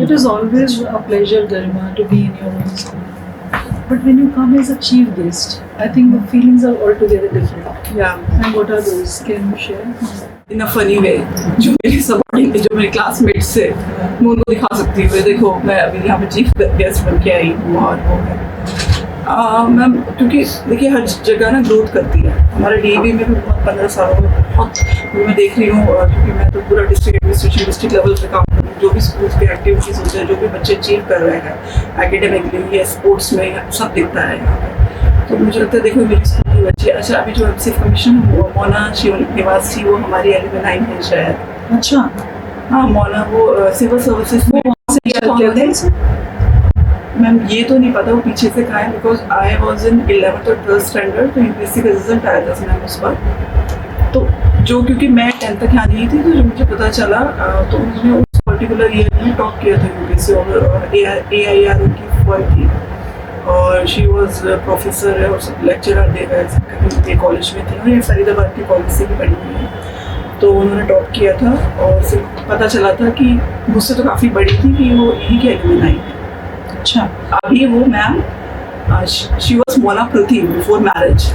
It is always a pleasure, Garima, to be in your own school. But when you come as a chief guest, I think the feelings are altogether different. Yeah. And what are those? Can you share? In a funny way, जो मेरे subordinate थे, जो मेरे classmates थे, मैं उनको दिखा सकती हूँ, देखो मैं अभी यहाँ पे चीफ गेस्ट बन के आई हूँ और वो है मैम, क्योंकि देखिए हर जगह ना ग्रोथ करती है। हमारे डीएवी में भी बहुत 15 सालों में बहुत मैं देख रही हूँ, क्योंकि मैं तो पूरा डिस्ट्रिक्ट एडमिनिस्ट्रेशन डिस्ट्रिक्ट लेवल पे काम कर रही हूँ। जो भी स्कूल्स की एक्टिविटीज़ होती है, जो भी बच्चे अचीव कर रहे हैं एकेडमिकली या स्पोर्ट्स में, सब दिखता है यहाँ पे। तो मुझे लगता है देखो मेरी स्कूल की बच्चे, अच्छा अभी जो एमसीएफ कमीशन मोना निवास थी, वो हमारी एलुमनाई है शायद। अच्छा, हाँ मोना वो सिविल सर्विसेज में मैम ये तो नहीं पता वो पीछे से कहाँ है, because I was in 11th और 12th स्टैंडर्ड, तो यूपीएससी का रिजल्ट आया था मैम उस पर। तो जो क्योंकि मैं 10th तक यहाँ नहीं थी, तो जो मुझे पता चला तो उसने उस पर्टिकुलर ईयर में टॉप किया था यूपीएससी, और AIR उनकी फॉल थी और शी वॉज प्रोफेसर है और सब लेक्चरर दे कॉलेज में थी, और ये फरीदाबाद की कॉलेज से भी पढ़ी हुई है। तो उन्होंने टॉप किया था और फिर पता चला था कि मुझसे तो काफ़ी बड़ी थी कि वो यहीं की एलुमनाई है। अच्छा, अभी वो ma'am she was Mona Prithvi before marriage,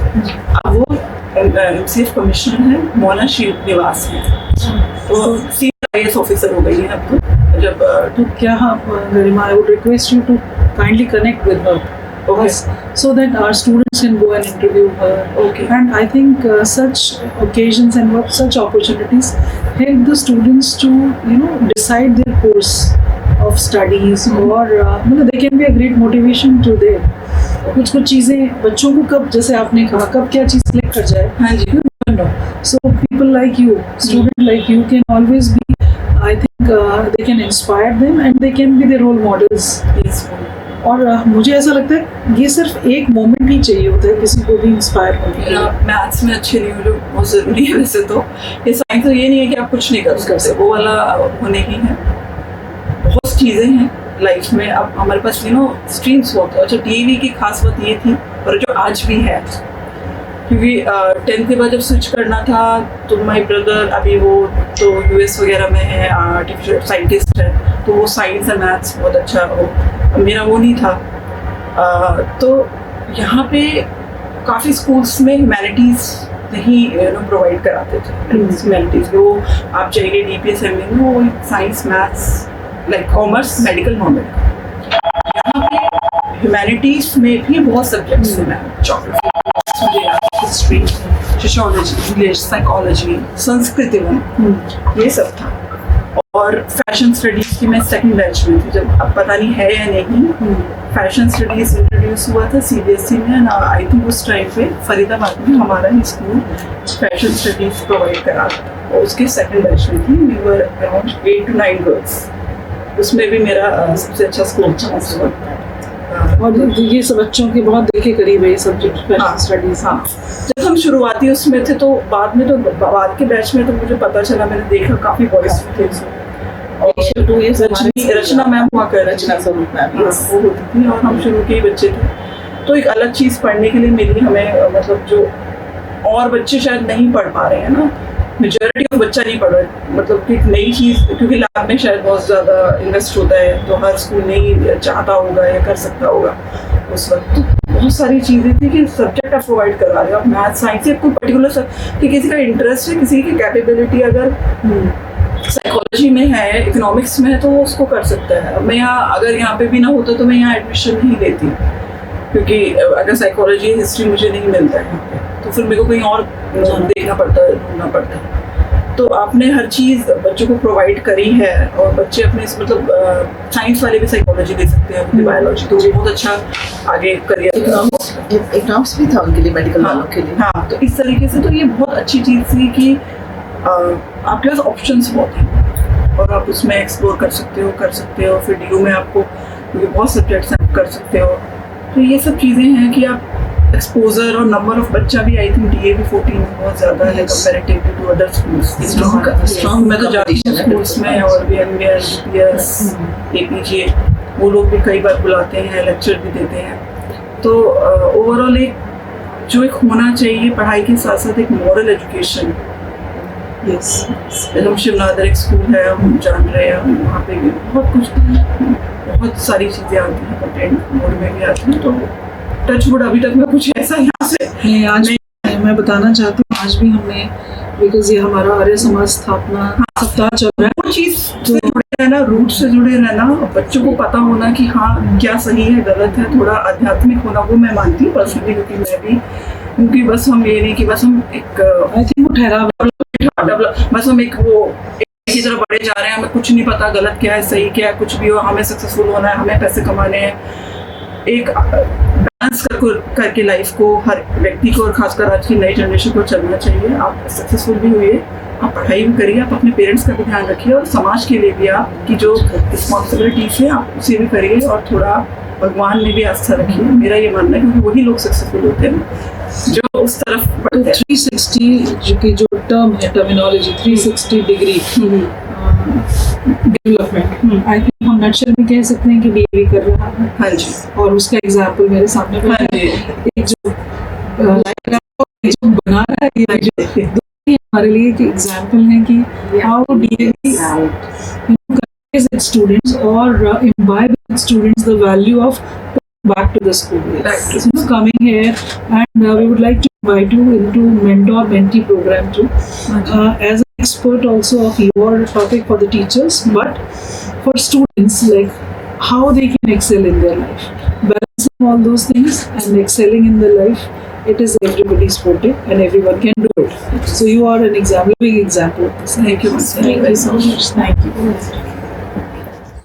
अब वो एमसीएफ कमिश्नर है, मोना निवास है, तो CIS ऑफिसर हो गई है अब तो। जब तो क्या Garima, I would request you to kindly connect with her. Okay. So that our students can go and interview her. Okay. And I think such occasions and such opportunities help the students to decide their course of studies, or they can be a great motivation to them. कुछ चीज़ें बच्चों को कब, जैसे आपने कहा, कब क्या चीज़ सिलेक्ट कर जाए, हाँ जी, you don't know. So people like you, student like you can always be, I think they can inspire them and they can be their role models. yes. और मुझे ऐसा लगता है ये सिर्फ एक मोमेंट ही चाहिए होता है किसी को भी इंस्पायर होने के लिए। मैथ्स में अच्छे नहीं हो जो बहुत ज़रूरी है वैसे तो, ये साइंस तो ये नहीं है कि आप कुछ नहीं कर सकते, वो वाला होने ही है। बहुत चीज़ें हैं लाइफ में, अब हमारे पास स्ट्रीम्स होते हैं। अच्छा डीएवी की खास बात ये थी, और जो आज भी है, क्योंकि 10th के बाद जब स्विच करना था तो माय ब्रदर अभी वो तो US वगैरह में है, आर्टिफिशियल साइंटिस्ट है, तो वो साइंस एंड मैथ्स बहुत अच्छा हो, मेरा वो नहीं था। तो यहाँ पे काफ़ी स्कूल्स में ह्यूमैनिटीज़ नहीं प्रोवाइड कराते थे। ह्यूमैनिटीज़ वो आप चाहिए DPS MA में, वो science maths like commerce medical non यहाँ पे ह्यूमैनिटीज़ में भी बहुत सब्जेक्ट्स हैं ma'am, geography, history, sociology, English, psychology, Sanskrit, ये सब था। और फैशन स्टडीज़ की मैं सेकंड बैच में थी, जब अब पता नहीं है या नहीं, फैशन स्टडीज़ इंट्रोड्यूस हुआ था CBSE में ना, आई थिंक उस टाइम पे फरीदाबाद में हमारा ही स्कूल फैशन स्टडीज़ प्रोवाइड करा था, और उसके सेकंड बैच में थी। We were around 8 to 9 girls, उसमें भी मेरा सबसे अच्छा स्कोर था उस वक्त। और ये सब बच्चों के बहुत दिल के करीब है ये सब्जेक्ट, फैशन स्टडीज। हाँ, जब हम शुरुआती उसमें थे, तो बाद में तो बाद के बैच में तो मुझे पता चला, मैंने देखा काफ़ी बॉयज़ थे इसमें, और रचना मैम हुआ कर, रचना स्वरूप मैम वो होती थी, और हम शुरू के ही बच्चे थे। तो एक अलग चीज़ पढ़ने के लिए मिली हमें, मतलब जो और बच्चे शायद नहीं पढ़ पा रहे हैं ना, मेजॉरिटी ऑफ बच्चा नहीं पढ़ रहा, मतलब कि नई चीज़, क्योंकि लैब में शायद बहुत ज़्यादा इन्वेस्ट होता है, तो हर स्कूल नहीं चाहता होगा या कर सकता होगा उस वक्त। तो बहुत सारी चीज़ें थी कि सब्जेक्ट आप प्रोवाइड करवा रहे हो, आप मैथ साइंस या कोई पर्टिकुलर कि किसी का इंटरेस्ट है, किसी की कैपेबिलिटी अगर साइकोलॉजी में है, इकोनॉमिक्स में है, तो वो उसको कर सकता है। मैं यहाँ अगर यहाँ पे भी ना होता तो मैं यहाँ एडमिशन नहीं लेती, क्योंकि अगर साइकोलॉजी हिस्ट्री मुझे नहीं मिलता है यहाँ पे, तो फिर मेरे को कहीं और देखना पड़ता है, ढूंढना पड़ता है। तो आपने हर चीज़ बच्चों को प्रोवाइड करी है, और बच्चे अपने मतलब साइंस वाले भी साइकोलॉजी ले सकते हैं, बायोलॉजी, तो बहुत अच्छा आगे करियर। इकोनॉमिक्स भी था उनके लिए, मेडिकल वालों के लिए। हाँ, तो इस तरीके से तो ये बहुत अच्छी चीज़ थी कि आपके पास ऑप्शंस बहुत हैं, और आप उसमें एक्सप्लोर कर सकते हो। फिर DU में आपको क्योंकि बहुत सब्जेक्ट्स आप कर सकते हो, तो ये सब चीज़ें हैं कि आप एक्सपोजर और नंबर ऑफ बच्चा भी आई थिंक DAV 14 में बहुत ज़्यादा है comparatively to other schools. Strong मैं तो जाती हूँ स्कूल्स में, और VMBA, UPS, APJ, वो लोग भी कई बार बुलाते हैं, लेक्चर भी देते हैं। तो ओवरऑल एक जो एक होना चाहिए पढ़ाई के साथ साथ एक मॉरल एजुकेशन, Yes. जैसे हम शिवनादर एक स्कूल है, हम जान रहे हैं, हम वहाँ पे भी बहुत सारी चीज़ें आती हैं, कंटेंट मोड में भी आती हैं। तो टचवुड अभी तक मैं कुछ ऐसा यहाँ से नहीं, आज मैं बताना चाहती हूँ, आज भी हमने, बिकॉज ये हमारा आर्य समाज स्थापना सप्ताह चल रहा है, वो चीज़ से जुड़े रहना, रूट से जुड़े रहना, बच्चों को पता होना कि हाँ क्या सही है गलत है, थोड़ा आध्यात्मिक होना, वो मैं मानती हूँ पर्सनली, क्योंकि मैं भी, क्योंकि बस हम ये नहीं कि बस हम एक आई थिंक वो ठहराव बस हम एक वो एक की तरफ बढ़े जा रहे हैं, हमें कुछ नहीं पता गलत क्या है सही क्या है, कुछ भी हो, हमें सक्सेसफुल होना है, हमें पैसे कमाने हैं। एक बैलेंस करके लाइफ को हर व्यक्ति को, और खासकर आज की नई जनरेशन को चलना चाहिए। आप सक्सेसफुल भी हुए, आप पढ़ाई भी करिए, आप अपने पेरेंट्स का भी ध्यान रखिए, और समाज के लिए भी आपकी जो रिस्पॉन्सिबिलिटीज है आप उसे भी करिए, और थोड़ा भगवान में भी आस्था रखिए। मेरा ये मानना है, क्योंकि वही लोग सक्सेसफुल होते हैं जो उस तरफ बढ़ते हैं। 360 की जो टर्म है, terminology 360 degree development, I think हम नटशल में कह सकते हैं कि डीवी कर रहा है। हाँ जी, और उसका एग्जाम्पल मेरे सामने हाँ जी, एक जो बना रहा है, ये जो हमारे लिए एक एग्जाम्पल है कि how DV encourages its students or imbibe its students the value of back to the school. Right. So coming here, and we would like to invite you into mentor-mentee program too, as an expert also of your topic for the teachers, but for students, like how they can excel in their life, balancing all those things and excelling in their life. It is everybody's forte and everyone can do it. So you are an living example of this. Thank you. Thank you so much. Thank you.